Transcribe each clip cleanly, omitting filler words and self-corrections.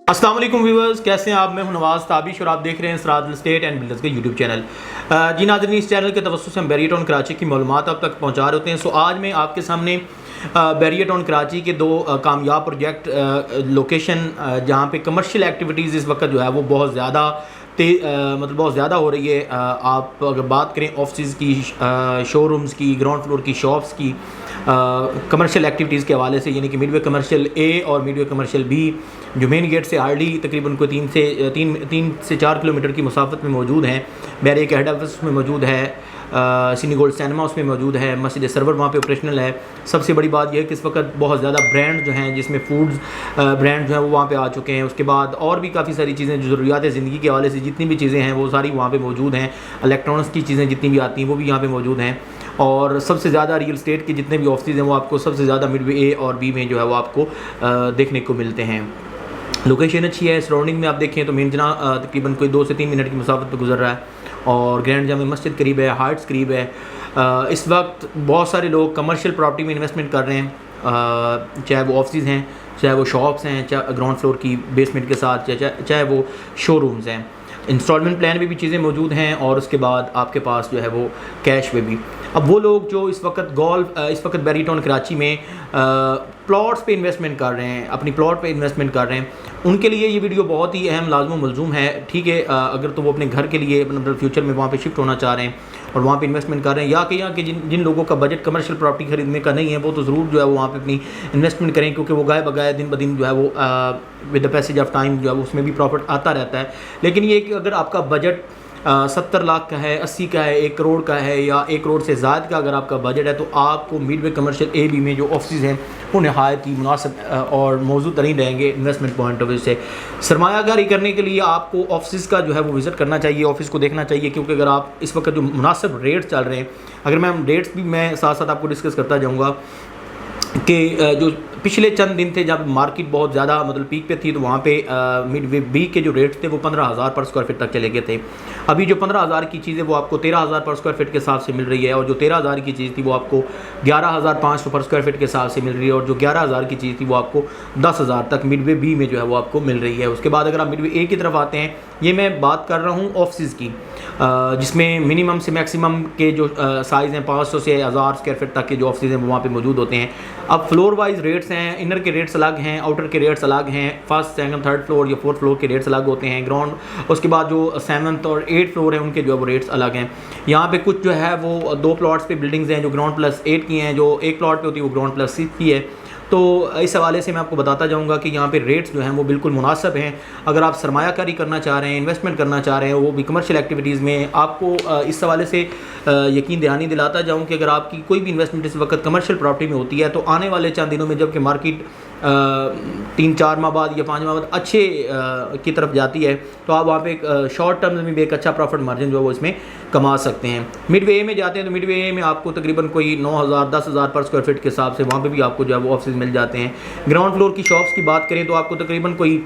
अस्सलाम वालेकुम व्यूअर्स, कैसे हैं आप। मैं हूं नवाज़ ताबिश और आप देख रहे हैं Saraj real estate and builders का यूट्यूब चैनल। जी नाज़रीन, इस चैनल के तवस्सुस से हम बैरियर टाउन कराची की मालूमात आप तक पहुंचा रहे होते हैं। सो आज मैं आपके सामने बैरियर टाउन कराची के दो कामयाब प्रोजेक्ट लोकेशन जहां पे कमर्शियल एक्टिविटीज़ इस वक्त जो है वो बहुत ज़्यादा बहुत ज़्यादा हो रही है। आप अगर बात करें ऑफिस की, शोरूम्स की, ग्राउंड फ्लोर की शॉप्स की, कमर्शियल एक्टिविटीज़ के हवाले से, यानी कि मिडवे कमर्शियल ए और मिडवे कमर्शियल बी जो मेन गेट से हार्डली तकरीबन कोई तीन से 4 किलोमीटर की मुसाफत में मौजूद हैं। बैरियर के हेड ऑफिस में मौजूद है, सिनी गोल्ड सिनेमा उसमें मौजूद है, मस्जिद सरवर वहाँ पे ऑपरेशनल है। सबसे बड़ी बात यह है कि इस वक्त बहुत ज़्यादा ब्रांड जो हैं, जिसमें फूड्स ब्रांड जो हैं वो वहाँ पे आ चुके हैं। उसके बाद और भी काफ़ी सारी चीज़ें जो ज़रूरियात ज़िंदगी के हवाले से जितनी भी चीज़ें हैं वो सारी वहाँ पे मौजूद हैं। इलेक्ट्रॉनिक्स की चीज़ें जितनी भी आती हैं वो भी यहाँ पे मौजूद हैं। और सबसे ज़्यादा रियल एस्टेट के जितने भी ऑफिस हैं वो आपको सबसे ज़्यादा मिडवे ए और बी में जो है वो आपको देखने को मिलते हैं। लोकेशन अच्छी है। सराउंडिंग में आप देखें तो मेन जना तकरीबन कोई 2 से 3 मिनट की मुसाफत पर गुजर रहा है और ग्रैंड जामे मस्जिद करीब है, हार्ट्स करीब है। इस वक्त बहुत सारे लोग कमर्शियल प्रॉपर्टी में इन्वेस्टमेंट कर रहे हैं, चाहे वो ऑफिस हैं, चाहे वो शॉप्स हैं, चाहे ग्राउंड फ्लोर की बेसमेंट के साथ, चाहे वो शोरूम्स हैं। इंस्टॉलमेंट प्लान में भी चीज़ें मौजूद हैं और उसके बाद आपके पास जो है वो कैश में भी। अब वो लोग जो इस वक्त बैरियर टाउन कराची में प्लॉट्स पे इन्वेस्टमेंट कर रहे हैं, अपनी प्लॉट पे इन्वेस्टमेंट कर रहे हैं, उनके लिए ये वीडियो बहुत ही अहम लाज़िम मलज़ूम है। ठीक है, अगर तो वो अपने घर के लिए मतलब फ्यूचर में वहाँ पे शिफ्ट होना चाह रहे हैं और वहाँ पे इन्वेस्टमेंट कर रहे हैं, या कि जिन लोगों का बजट कमर्शियल प्रॉपर्टी खरीदने का नहीं है वो तो ज़रूर जो है वो वहाँ पे अपनी इन्वेस्टमेंट करें, क्योंकि वो गाय बगाए दिन ब दिन जो है वो with the passage of time जो है उसमें भी प्रॉफिट आता रहता है। लेकिन ये कि अगर आपका बजट 70 लाख का है, 80 का है, 1 करोड़ का है या 1 करोड़ से ज़्यादा का अगर आपका बजट है तो आपको मिडवे कमर्शियल ए बी में जो ऑफिस हैं वो नहायत ही मुनासिब और मौजूद तरीन रहेंगे इन्वेस्टमेंट पॉइंट ऑफ व्यू से। सरमायाकारी करने के लिए आपको ऑफिस का जो है वो विज़िट करना चाहिए, ऑफिस को देखना चाहिए, क्योंकि अगर आप इस वक्त जो मुनासिब रेट चल रहे हैं, अगर मैं रेट्स भी मैं साथ साथ आपको डिस्कस करता जाऊँगा कि जो पिछले चंद दिन थे जब मार्केट बहुत ज़्यादा मतलब पीक पे थी, तो वहाँ पे मिडवे बी के जो रेट्स थे वो 15,000 पर स्क्वायर फीट तक चले गए थे। अभी जो 15,000 की चीज़ है वो आपको 13,000 पर स्क्वायर फीट के हिसाब से मिल रही है, और जो 13,000 की चीज़ थी वो आपको 11,500 पर स्क्वायर फीट के हिसाब से मिल रही है, और जो 11,000 की चीज़ थी वो आपको 10,000 तक मिडवे बी में जो है वो आपको मिल रही है। उसके बाद अगर आप मिडवे ए की तरफ आते हैं, ये मैं बात कर रहा हूँ ऑफिस की, जिसमें मिनिमम से मैक्सिमम के जो साइज़ हैं 500 से 1000 स्क्वायर फीट तक के जो ऑफिस हैं वो वहाँ पे मौजूद होते हैं। अब फ्लोर वाइज रेट्स हैं, इनर के रेट्स अलग हैं, आउटर के रेट्स अलग हैं, फर्स्ट सेकंड थर्ड फ्लोर या फोर्थ फ्लोर के रेट्स अलग होते हैं, ग्राउंड उसके बाद जो 7th और 8th फ्लोर है उनके जो है वो रेट्स अलग हैं। यहाँ पे कुछ जो है वो 2 प्लॉट्स पे बिल्डिंग्स हैं जो ग्राउंड प्लस 8 की हैं, जो एक प्लॉट पे होती है वो ग्राउंड प्लस 6 की है। तो इस हवाले से मैं आपको बताता जाऊंगा कि यहाँ पे रेट्स जो हैं वो बिल्कुल मुनासिब हैं। अगर आप सरमायाकारी करना चाह रहे हैं, इन्वेस्टमेंट करना चाह रहे हैं, वो भी कमर्शियल एक्टिविटीज़ में, आपको इस हवाले से यकीन दहानी दिलाता जाऊँ कि अगर आपकी कोई भी इन्वेस्टमेंट इस वक्त कमर्शियल प्रॉपर्टी में होती है तो आने वाले चंद दिनों में जबकि मार्केट 3-4 माह बाद या 5 माह बाद अच्छे की तरफ जाती है, तो आप वहाँ पे शॉर्ट टर्म में भी एक अच्छा प्रॉफिट मार्जिन जो है वो इसमें कमा सकते हैं। मिडवे ए में जाते हैं तो मिडवे ए में आपको तकरीबन कोई 9,000 10,000 पर स्क्वायर फीट के हिसाब से वहाँ पे भी आपको जो है वो ऑफिस मिल जाते हैं। ग्राउंड फ्लोर की शॉप्स की बात करें तो आपको तकरीबन कोई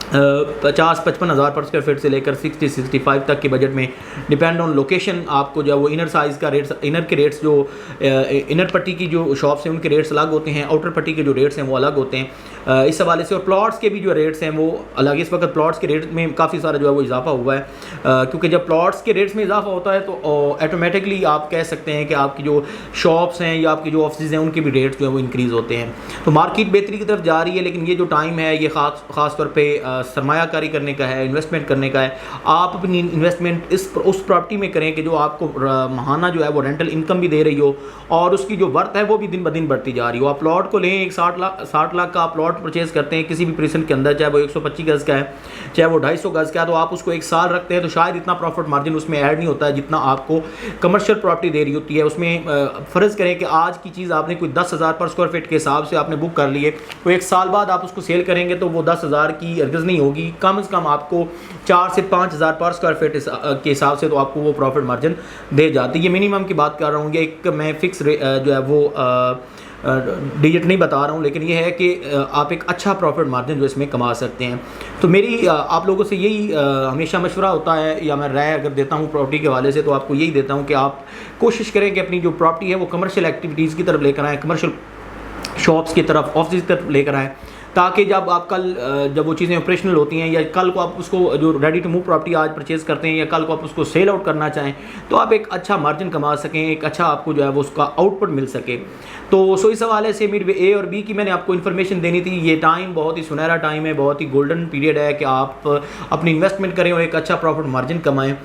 50-55 हज़ार पर स्क्वायर फीट से लेकर 60-65 तक के बजट में, डिपेंड ऑन लोकेशन, आपको जो है वो इनर साइज़ का रेट्स, इनर के रेट्स जो इनर पट्टी की जो शॉप्स हैं उनके रेट्स अलग होते हैं, आउटर पट्टी के जो रेट्स हैं वो अलग होते हैं इस हवाले से। और प्लॉट्स के भी जो रेट्स हैं वो अलग। इस वक्त प्लॉट्स के रेट में काफ़ी सारा जो है वो इजाफा हुआ है, क्योंकि जब प्लॉट्स के रेट्स में इजाफा होता है तो ऑटोमेटिकली आप कह सकते हैं कि आपकी जो शॉप्स हैं या आपकी जो ऑफिस हैं उनके भी रेट्स जो है वो इंक्रीज़ होते हैं। तो मार्केट बेहतरी की तरफ जा रही है, लेकिन ये जो टाइम है ये ख़ास तौर पर सरमायाकारी करने का है, इन्वेस्टमेंट करने का है। आप अपनी इन्वेस्टमेंट उस प्रॉपर्टी में करें कि जो आपको माहाना जो है वो रेंटल इनकम भी दे रही हो और उसकी जो वर्थ है वो भी दिन ब दिन बढ़ती जा रही हो। आप प्लॉट को लें, एक 60 लाख का आप प्लॉट परचेज़ करते हैं किसी भी प्रिसन के अंदर, चाहे वो 125 गज़ का है, चाहे वो 250 गज़ का है, तो आप उसको 1 साल रखते हैं तो शायद इतना प्रॉफिट मार्जिन उसमें ऐड नहीं होता है जितना आपको कमर्शियल प्रॉपर्टी दे रही होती है। उसमें फ़र्ज़ करें कि आज की चीज़ आपने कोई 10,000 पर स्क्वायर फीट के हिसाब से आपने बुक कर लिए, तो 1 साल बाद आप उसको सेल करेंगे तो वो 10,000 की अर्गज़ नहीं होगी, कम से कम आपको 4 से 5,000 पर स्क्वायर फीट के हिसाब से तो आपको वो प्रॉफिट मार्जिन दे जाती है। ये मिनिमम की बात कर रहा हूँ, ये एक मैं फ़िक्स जो है वो डिजिट नहीं बता रहा हूँ, लेकिन ये है कि आप एक अच्छा प्रॉफिट मार्जिन जो इसमें कमा सकते हैं। तो मेरी आप लोगों से यही हमेशा मशवरा होता है, या मैं राय अगर देता हूँ प्रॉपर्टी के हवाले से तो आपको यही देता हूँ कि आप कोशिश करें कि अपनी जो प्रॉपर्टी है वो कमर्शियल एक्टिविटीज़ की तरफ लेकर आएँ, कमर्शियल शॉप्स की तरफ, ऑफिस की तरफ लेकर आएँ, ताकि जब आप कल जब वो चीज़ें ऑपरेशनल होती हैं या कल को आप उसको जो रेडी टू मूव प्रॉपर्टी आज परचेज करते हैं या कल को आप उसको सेल आउट करना चाहें तो आप एक अच्छा मार्जिन कमा सकें, एक अच्छा आपको जो है वो उसका आउटपुट मिल सके। तो इस हवाले से मिडवे ए और बी की मैंने आपको इन्फॉर्मेशन देनी थी। ये टाइम बहुत ही सुनहरा टाइम है, बहुत ही गोल्डन पीरियड है कि आप अपनी इन्वेस्टमेंट करें और एक अच्छा प्रॉफिट मार्जिन कमाएं।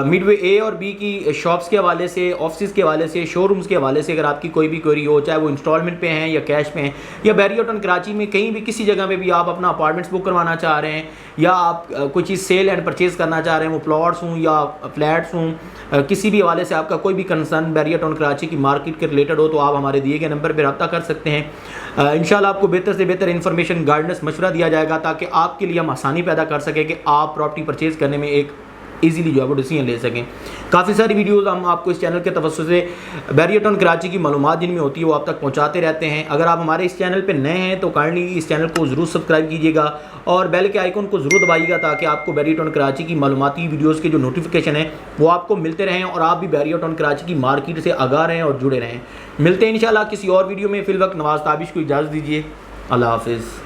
मिडवे ए और बी की शॉप्स के हवाले से, ऑफिस के हवाले से, शोरूम्स के हवाले से अगर आपकी कोई भी क्वेरी हो, चाहे वो इंस्टॉलमेंट पे हैं या कैश पे हैं, या बैरियट ऑन कराची में कहीं भी किसी जगह पे भी आप अपना अपार्टमेंट्स बुक करवाना चाह रहे हैं या आप कोई चीज़ सेल एंड परचेज करना चाह रहे हैं, वो प्लॉट्स हों या फ्लैट्स हों, किसी भी हवाले से आपका कोई भी कंसर्न बैरियट ऑन कराची की मार्केट के रिलेटेड हो तो आप हमारे दिए गए नंबर पर रब्ता कर सकते हैं। इंशाल्लाह आपको बेहतर से बेहतर इन्फॉर्मेशन, गाइडेंस, मशवरा दिया जाएगा ताकि आपके लिए हम आसानी पैदा कर सकें कि आप प्रॉपर्टी परचेज़ करने में एक इजीली जो है वो डिसीजन ले सकें। काफ़ी सारी वीडियोस हम आपको इस चैनल के तवज्जुह से बैरियट ऑन कराची की मालूमात जिनमें होती है वो आप तक पहुंचाते रहते हैं। अगर आप हमारे इस चैनल पे नए हैं तो काइंडली इस चैनल को ज़रूर सब्सक्राइब कीजिएगा और बेल के आइकन को ज़रूर दबाइएगा ताकि आपको बैरियट ऑन कराची की मालूमाती वीडियोज़ के जो नोटिफिकेशन है वो आपको मिलते रहें और आप भी बैरियट ऑन कराची की मार्केट से आगाह रहें और जुड़े रहें। मिलते हैं इंशाल्लाह किसी और वीडियो में। फिल वक्त नवाज़ ताबिश को इजाज़त दीजिए। अल्लाह हाफिज़।